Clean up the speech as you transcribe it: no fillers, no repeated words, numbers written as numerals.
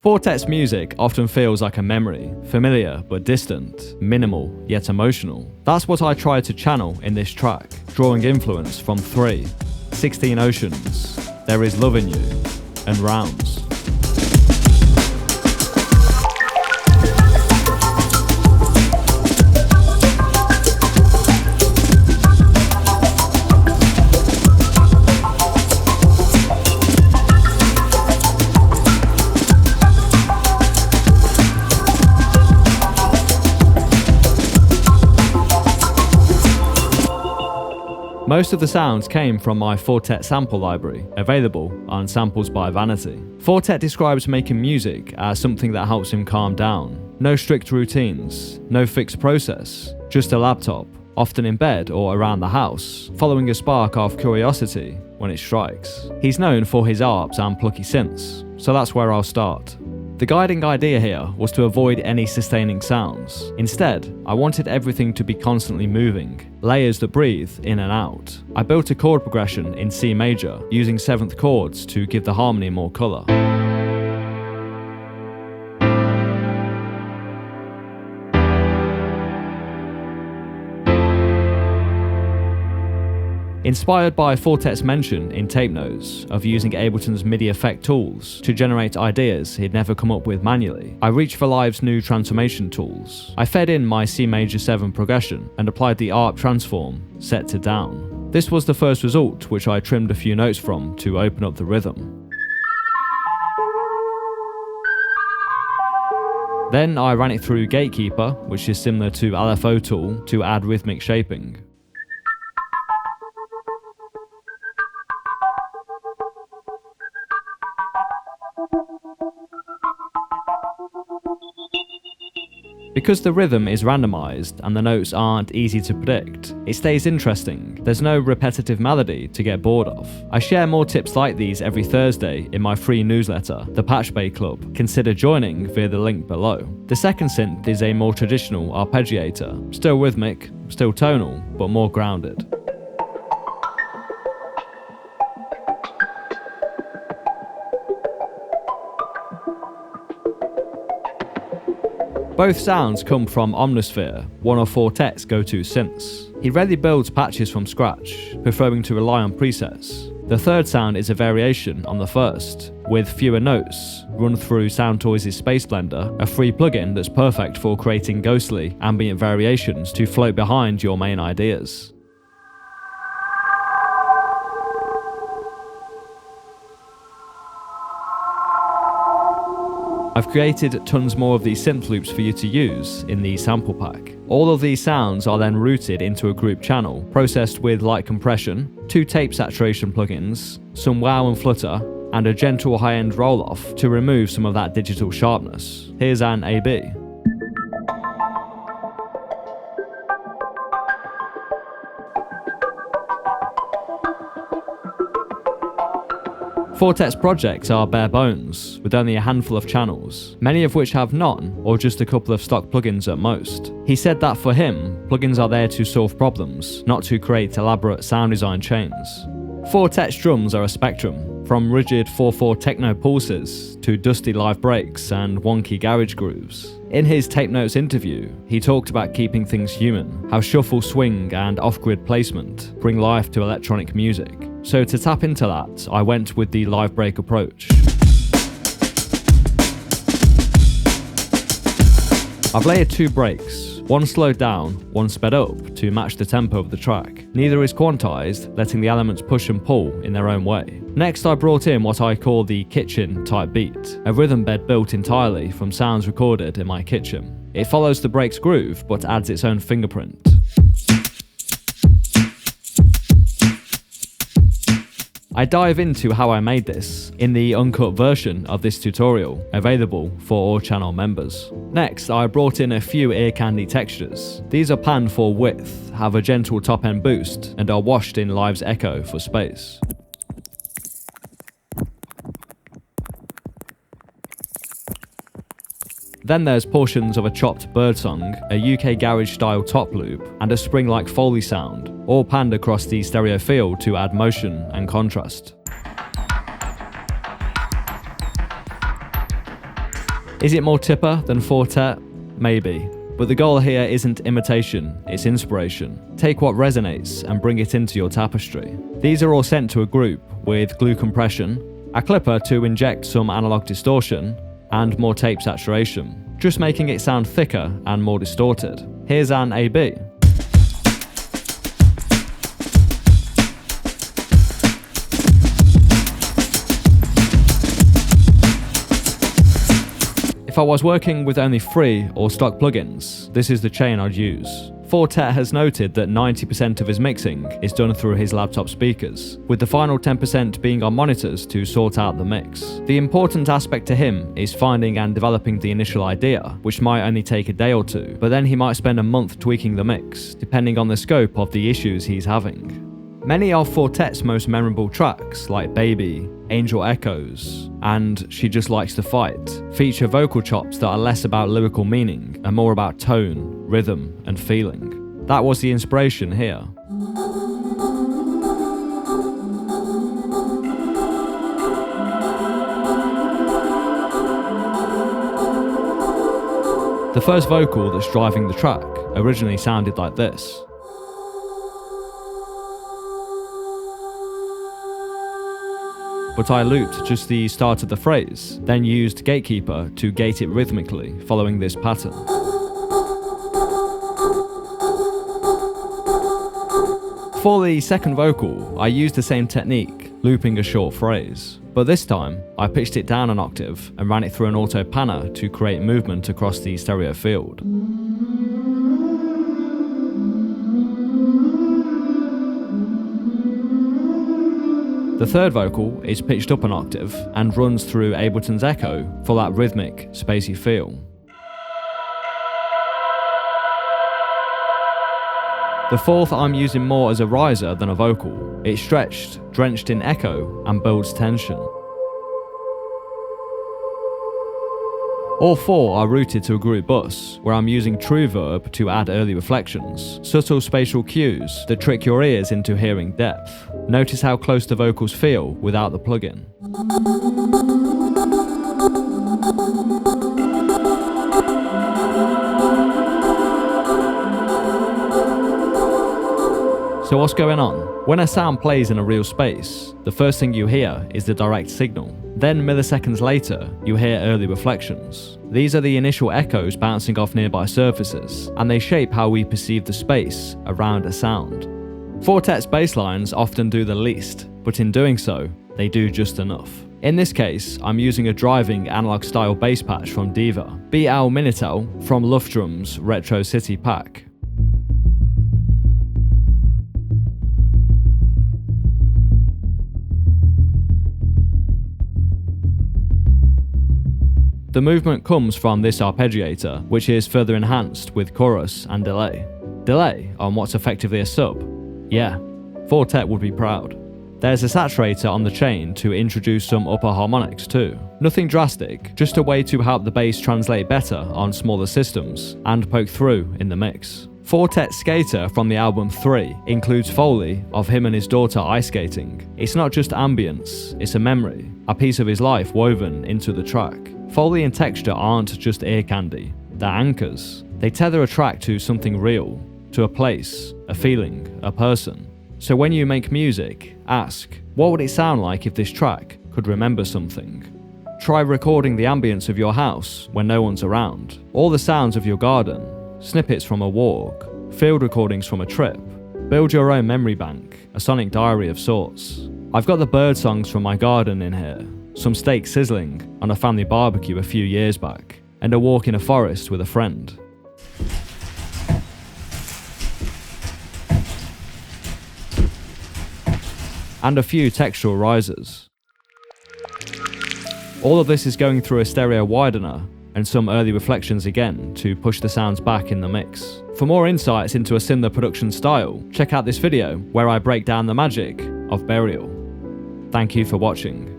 Four Tet's music often feels like a memory, familiar but distant, minimal yet emotional. That's what I tried to channel in this track, drawing influence from 3, 16 Oceans, There Is Love in You, and Rounds. Most of the sounds came from my Four Tet sample library, available on Samples by Vanity. Four Tet describes making music as something that helps him calm down. No strict routines, no fixed process, just a laptop, often in bed or around the house, following a spark of curiosity when it strikes. He's known for his ARPs and plucky synths, so that's where I'll start. The guiding idea here was to avoid any sustaining sounds. Instead, I wanted everything to be constantly moving, layers that breathe in and out. I built a chord progression in C major, using 7th chords to give the harmony more colour. Inspired by Four Tet's mention in tape notes of using Ableton's MIDI effect tools to generate ideas he'd never come up with manually, I reached for Live's new transformation tools. I fed in my C major 7 progression and applied the ARP transform set to down. This was the first result, which I trimmed a few notes from to open up the rhythm. Then I ran it through Gatekeeper, which is similar to LFO tool, to add rhythmic shaping. Because the rhythm is randomized and the notes aren't easy to predict, it stays interesting. There's no repetitive melody to get bored of. I share more tips like these every Thursday in my free newsletter, the Patch Bay Club. Consider joining via the link below. The second synth is a more traditional arpeggiator, still rhythmic, still tonal, but more grounded. Both sounds come from Omnisphere, one of Four Tet's go-to synths. He rarely builds patches from scratch, preferring to rely on presets. The third sound is a variation on the first, with fewer notes, run through Soundtoys' Space Blender, a free plugin that's perfect for creating ghostly, ambient variations to float behind your main ideas. I've created tons more of these synth loops for you to use in the sample pack. All of these sounds are then routed into a group channel, processed with light compression, 2 tape saturation plugins, some wow and flutter, and a gentle high-end roll-off to remove some of that digital sharpness. Here's an AB. Four Tet's projects are bare bones, with only a handful of channels, many of which have none or just a couple of stock plugins at most. He said that for him, plugins are there to solve problems, not to create elaborate sound design chains. Four Tet's drums are a spectrum, from rigid 4/4 techno pulses to dusty live breaks and wonky garage grooves. In his Tape Notes interview, he talked about keeping things human, how shuffle, swing, and off-grid placement bring life to electronic music. So to tap into that, I went with the live break approach. I've layered 2 breaks, one slowed down, one sped up to match the tempo of the track. Neither is quantized, letting the elements push and pull in their own way. Next, I brought in what I call the kitchen type beat, a rhythm bed built entirely from sounds recorded in my kitchen. It follows the break's groove, but adds its own fingerprint. I dive into how I made this in the uncut version of this tutorial, available for all channel members. Next, I brought in a few ear candy textures. These are panned for width, have a gentle top end boost, and are washed in Live's echo for space. Then there's portions of a chopped birdsong, a UK garage style top loop, and a spring-like Foley sound, all panned across the stereo field to add motion and contrast. Is it more tipper than Four Tet? Maybe. But the goal here isn't imitation, it's inspiration. Take what resonates and bring it into your tapestry. These are all sent to a group with glue compression, a clipper to inject some analog distortion, and more tape saturation, just making it sound thicker and more distorted. Here's an A/B. If I was working with only free or stock plugins, this is the chain I'd use. Four Tet has noted that 90% of his mixing is done through his laptop speakers, with the final 10% being on monitors to sort out the mix. The important aspect to him is finding and developing the initial idea, which might only take a day or two, but then he might spend a month tweaking the mix, depending on the scope of the issues he's having. Many of Four Tet's most memorable tracks, like Baby, Angel Echoes, and She Just Likes to Fight, feature vocal chops that are less about lyrical meaning and more about tone, rhythm, and feeling. That was the inspiration here. The first vocal that's driving the track originally sounded like this. But I looped just the start of the phrase, then used Gatekeeper to gate it rhythmically, following this pattern. For the second vocal, I used the same technique, looping a short phrase. But this time, I pitched it down an octave and ran it through an auto panner to create movement across the stereo field. The third vocal is pitched up an octave and runs through Ableton's Echo for that rhythmic, spacey feel. The fourth I'm using more as a riser than a vocal. It's stretched, drenched in echo, and builds tension. All four are routed to a group bus, where I'm using true verb to add early reflections, subtle spatial cues that trick your ears into hearing depth. Notice how close the vocals feel without the plugin. So what's going on? When a sound plays in a real space, the first thing you hear is the direct signal. Then milliseconds later, you hear early reflections. These are the initial echoes bouncing off nearby surfaces, and they shape how we perceive the space around a sound. Four Tet's bass lines often do the least, but in doing so, they do just enough. In this case, I'm using a driving analog style bass patch from Diva, BL Minitel from Luftdrum's Retro City pack. The movement comes from this arpeggiator, which is further enhanced with chorus and delay. Delay on what's effectively a sub? Yeah, Four Tet would be proud. There's a saturator on the chain to introduce some upper harmonics too. Nothing drastic, just a way to help the bass translate better on smaller systems and poke through in the mix. Four Tet's Skater from the album 3 includes Foley of him and his daughter ice skating. It's not just ambience, it's a memory, a piece of his life woven into the track. Foley and texture aren't just ear candy, they're anchors. They tether a track to something real, to a place, a feeling, a person. So when you make music, ask, what would it sound like if this track could remember something? Try recording the ambience of your house when no one's around, all the sounds of your garden, snippets from a walk, field recordings from a trip. Build your own memory bank, a sonic diary of sorts. I've got the bird songs from my garden in here, some steak sizzling on a family barbecue a few years back, and a walk in a forest with a friend. And a few textural risers. All of this is going through a stereo widener and some early reflections again to push the sounds back in the mix. For more insights into a similar production style, check out this video where I break down the magic of Burial. Thank you for watching.